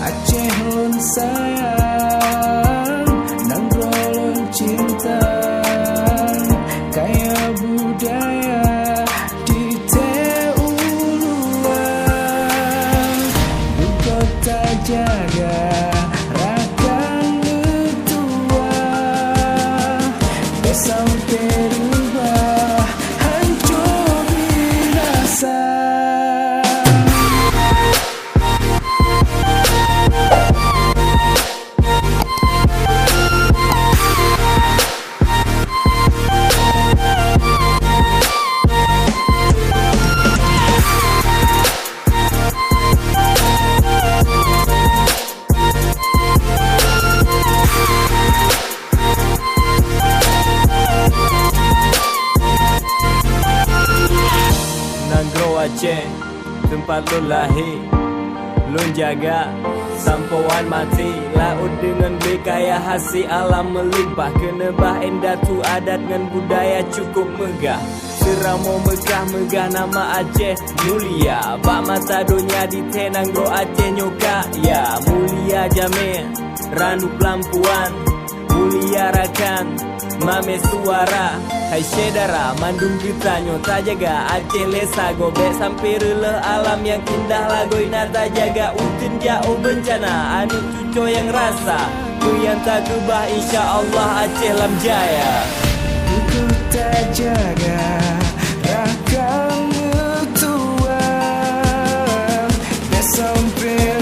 Aceh lun sayang, Nanggro lun cinta, kaya budaya di Teuluan. Di kota jaga rakan letua, sampai rubah hancur binasa. Nanggro Aceh, tempat lu lahir, lu jaga sampauan mati. Laut dengan berkaya, hasil alam melimpah. Kenebah indah tu adat dengan budaya cukup megah. Seramo megah-megah nama Aceh mulia. Bak mata dunia di Nanggro Aceh nyoka. Ya mulia jamin, randu pelampuan, mulia rakan, mame suara. Hai syedara, mandung kita nyota jaga Aceh lesa gobek sampai rela alam yang indah lagoi nata jaga utin jauh bencana anu cuco yang rasa ku yang tak gebah insya Allah Aceh lam jaya. Ku tak jaga rakan tua, sampai